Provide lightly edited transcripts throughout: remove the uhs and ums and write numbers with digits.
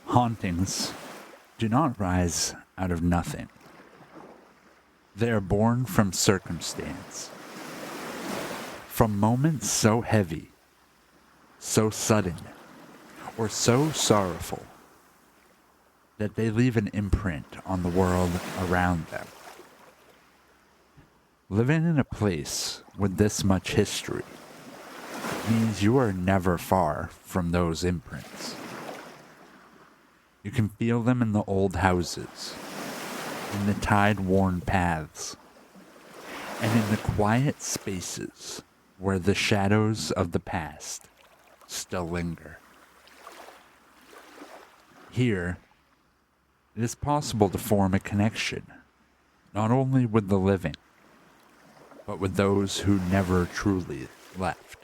Hauntings do not rise out of nothing. They are born from circumstance, from moments so heavy, so sudden, or so sorrowful that they leave an imprint on the world around them. Living in a place with this much history means you are never far from those imprints. You can feel them in the old houses, in the tide-worn paths, and in the quiet spaces where the shadows of the past still linger. Here, it is possible to form a connection, not only with the living, but with those who never truly left.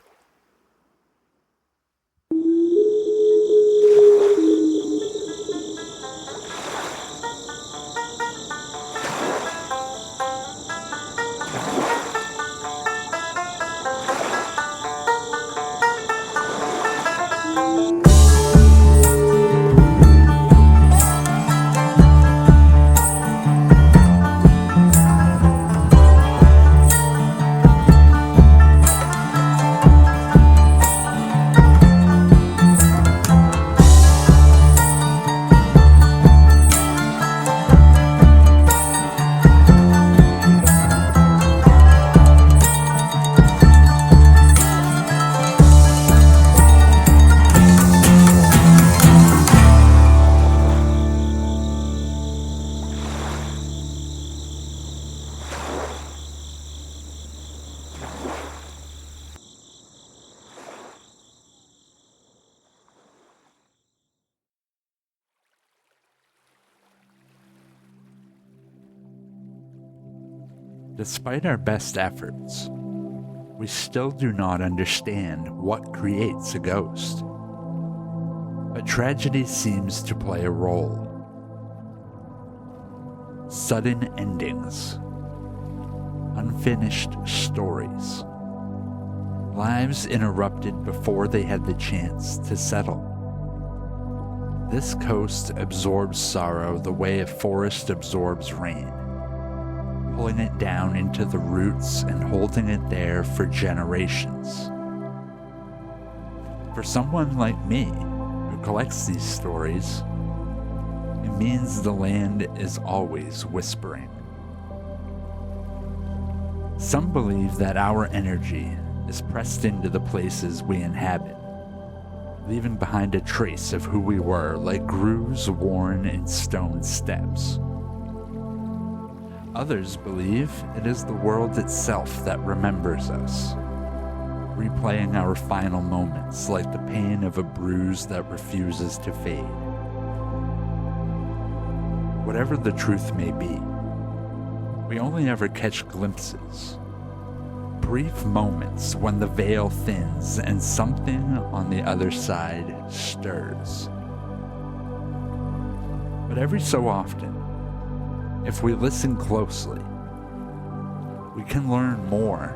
Despite our best efforts, we still do not understand what creates a ghost. But tragedy seems to play a role. Sudden endings, unfinished stories, lives interrupted before they had the chance to settle. This coast absorbs sorrow the way a forest absorbs rain, pulling it down into the roots and holding it there for generations. For someone like me, who collects these stories, it means the land is always whispering. Some believe that our energy is pressed into the places we inhabit, leaving behind a trace of who we were like grooves worn in stone steps. Others believe it is the world itself that remembers us, replaying our final moments like the pain of a bruise that refuses to fade. Whatever the truth may be, we only ever catch glimpses, brief moments when the veil thins and something on the other side stirs. But every so often, if we listen closely, we can learn more.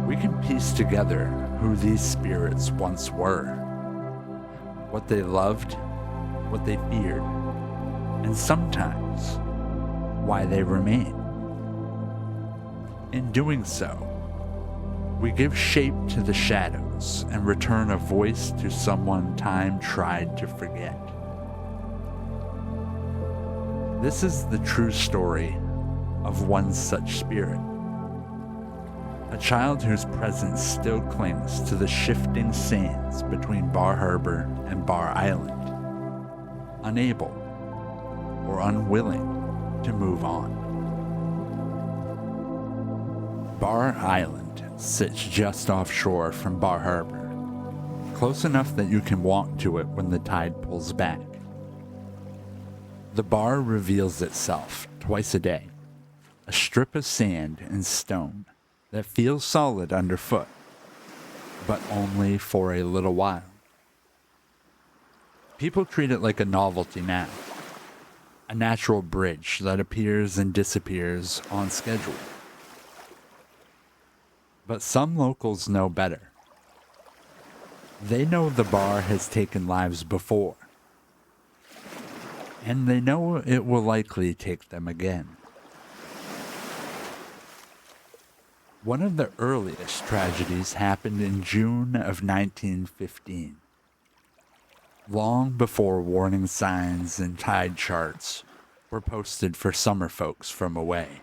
We can piece together who these spirits once were, what they loved, what they feared, and sometimes why they remain. In doing so, we give shape to the shadows and return a voice to someone time tried to forget. This is the true story of one such spirit. A child whose presence still clings to the shifting sands between Bar Harbor and Bar Island, unable or unwilling to move on. Bar Island sits just offshore from Bar Harbor, close enough that you can walk to it when the tide pulls back. The bar reveals itself twice a day, a strip of sand and stone that feels solid underfoot, but only for a little while. People treat it like a novelty now, a natural bridge that appears and disappears on schedule. But some locals know better. They know the bar has taken lives before, and they know it will likely take them again. One of the earliest tragedies happened in June of 1915, long before warning signs and tide charts were posted for summer folks from away.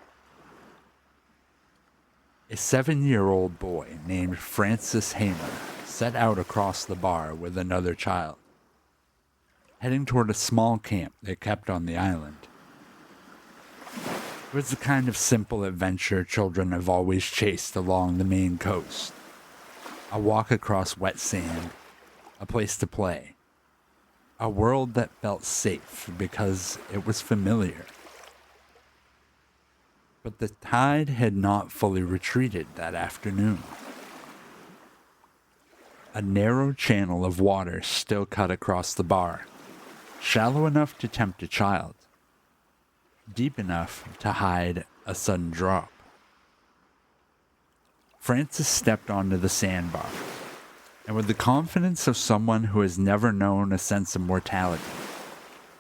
A 7-year-old boy named Francis Hamer set out across the bar with another child, heading toward a small camp they kept on the island. It was the kind of simple adventure children have always chased along the Maine coast. A walk across wet sand, a place to play, a world that felt safe because it was familiar. But the tide had not fully retreated that afternoon. A narrow channel of water still cut across the bar, shallow enough to tempt a child, deep enough to hide a sudden drop. Francis stepped onto the sandbar, and with the confidence of someone who has never known a sense of mortality,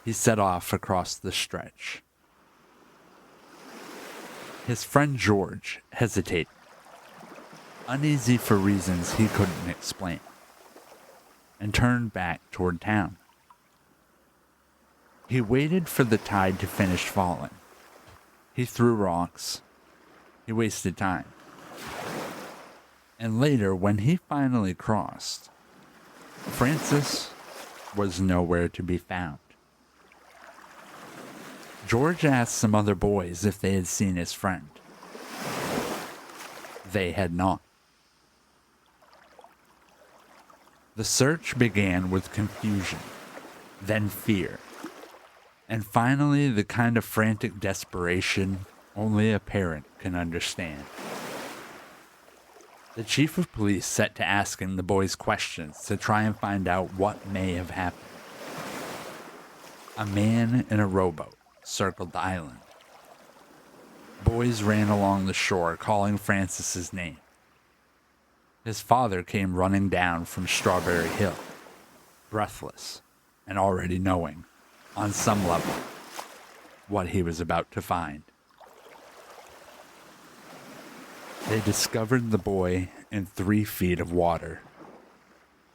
he set off across the stretch. His friend George hesitated, uneasy for reasons he couldn't explain, and turned back toward town. He waited for the tide to finish falling. He threw rocks. He wasted time. And later, when he finally crossed, Francis was nowhere to be found. George asked some other boys if they had seen his friend. They had not. The search began with confusion, then fear, and finally the kind of frantic desperation only a parent can understand. The chief of police set to asking the boys questions to try and find out what may have happened. A man in a rowboat circled the island. Boys ran along the shore calling Francis's name. His father came running down from Strawberry Hill, breathless and already knowing, on some level, what he was about to find. They discovered the boy in 3 feet of water,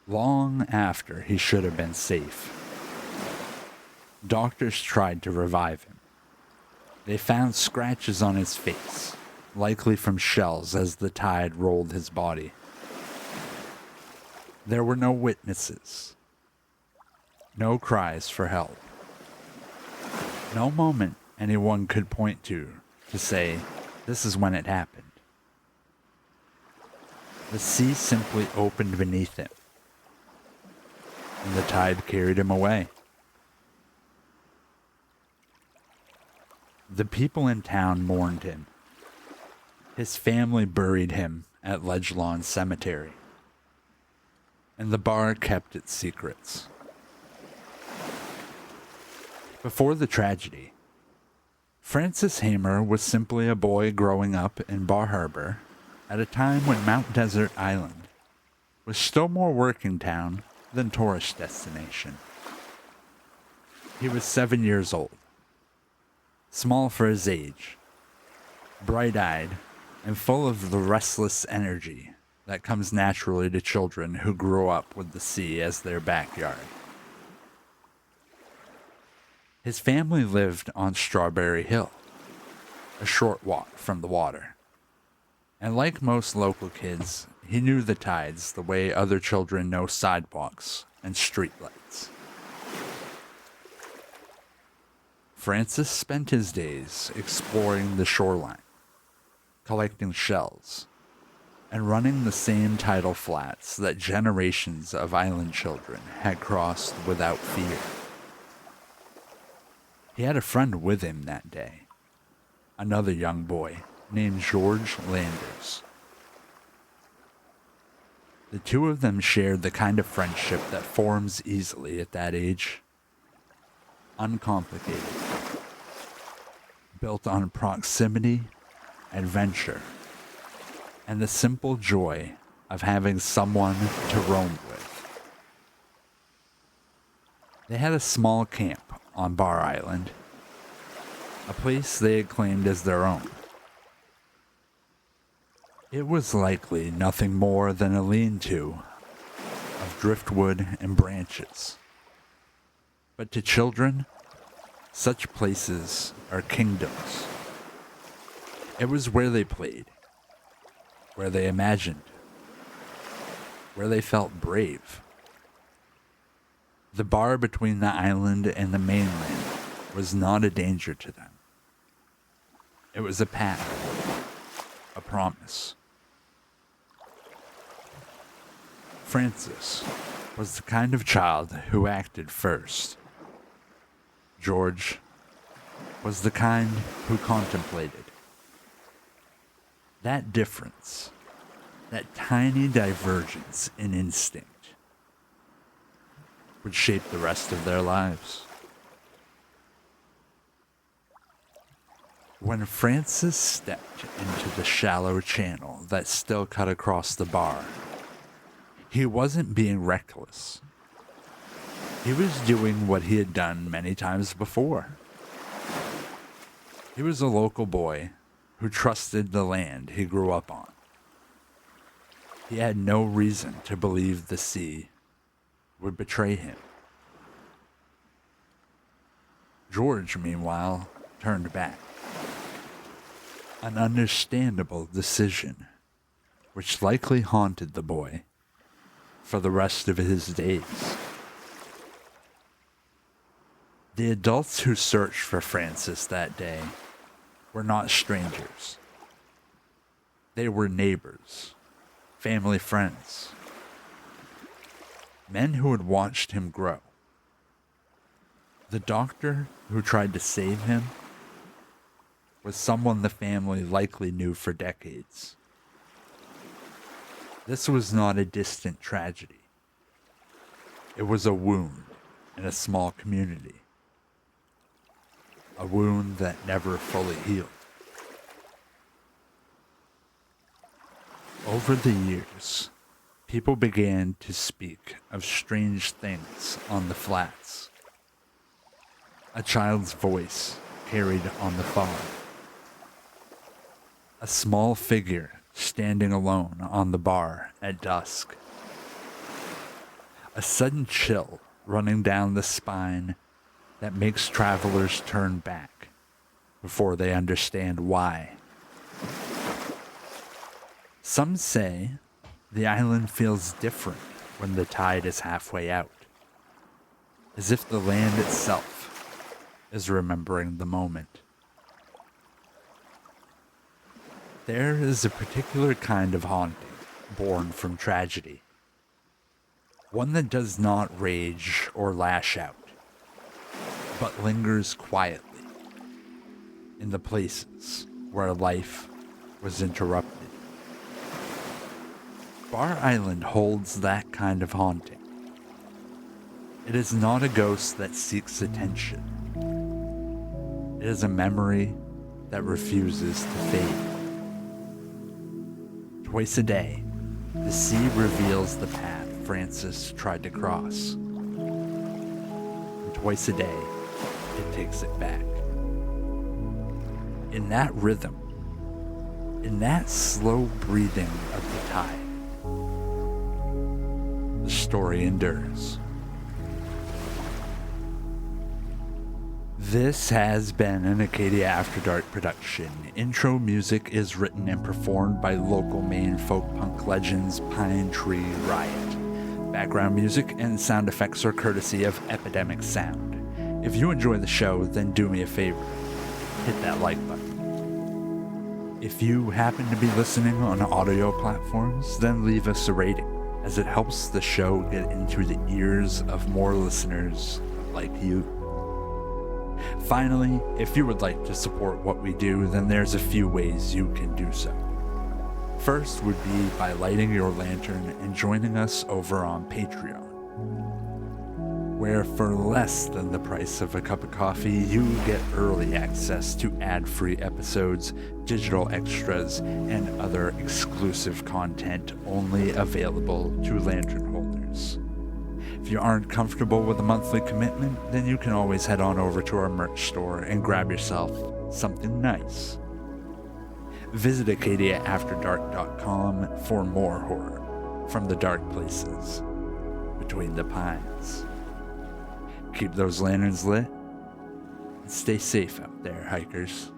long after he should have been safe. Doctors tried to revive him. They found scratches on his face, likely from shells as the tide rolled his body. There were no witnesses, no cries for help, no moment anyone could point to say, this is when it happened. The sea simply opened beneath him, and the tide carried him away. The people in town mourned him. His family buried him at Ledgelawn Cemetery, and the bar kept its secrets. Before the tragedy, Francis Hamer was simply a boy growing up in Bar Harbor at a time when Mount Desert Island was still more working town than tourist destination. He was 7 years old, small for his age, bright-eyed, and full of the restless energy that comes naturally to children who grew up with the sea as their backyard. His family lived on Strawberry Hill, a short walk from the water. And like most local kids, he knew the tides the way other children know sidewalks and streetlights. Francis spent his days exploring the shoreline, collecting shells, and running the same tidal flats that generations of island children had crossed without fear. He had a friend with him that day, another young boy named George Landers. The two of them shared the kind of friendship that forms easily at that age. Uncomplicated, built on proximity, adventure, and the simple joy of having someone to roam with. They had a small camp on Bar Island, a place they had claimed as their own. It was likely nothing more than a lean-to of driftwood and branches. But to children, such places are kingdoms. It was where they played, where they imagined, where they felt brave. The bar between the island and the mainland was not a danger to them. It was a path, a promise. Francis was the kind of child who acted first. George was the kind who contemplated. That difference, that tiny divergence in instinct, would shape the rest of their lives. When Francis stepped into the shallow channel that still cut across the bar, he wasn't being reckless. He was doing what he had done many times before. He was a local boy who trusted the land he grew up on. He had no reason to believe the sea would betray him. George, meanwhile, turned back. An understandable decision, which likely haunted the boy for the rest of his days. The adults who searched for Francis that day were not strangers. They were neighbors, family friends, men who had watched him grow. The doctor who tried to save him was someone the family likely knew for decades. This was not a distant tragedy. It was a wound in a small community. A wound that never fully healed. Over the years, people began to speak of strange things on the flats. A child's voice carried on the fog. A small figure standing alone on the bar at dusk. A sudden chill running down the spine that makes travelers turn back before they understand why. Some say the island feels different when the tide is halfway out, as if the land itself is remembering the moment. There is a particular kind of haunting born from tragedy, one that does not rage or lash out, but lingers quietly in the places where life was interrupted. Bar Island holds that kind of haunting. It is not a ghost that seeks attention. It is a memory that refuses to fade. Twice a day, the sea reveals the path Francis tried to cross. And twice a day, it takes it back. In that rhythm, in that slow breathing of the tide, the story endures. This has been an Acadia After Dark production. Intro music is written and performed by local Maine folk punk legends Pine Tree Riot. Background music and sound effects are courtesy of Epidemic Sound. If you enjoy the show, then do me a favor. Hit that like button. If you happen to be listening on audio platforms, then leave us a rating, as it helps the show get into the ears of more listeners like you. Finally, if you would like to support what we do, then there's a few ways you can do so. First would be by lighting your lantern and joining us over on Patreon, where for less than the price of a cup of coffee, you get early access to ad-free episodes, digital extras, and other exclusive content only available to lantern holders. If you aren't comfortable with a monthly commitment, then you can always head on over to our merch store and grab yourself something nice. Visit AcadiaAfterDark.com for more horror from the dark places between the pines. Keep those lanterns lit and stay safe out there, hikers.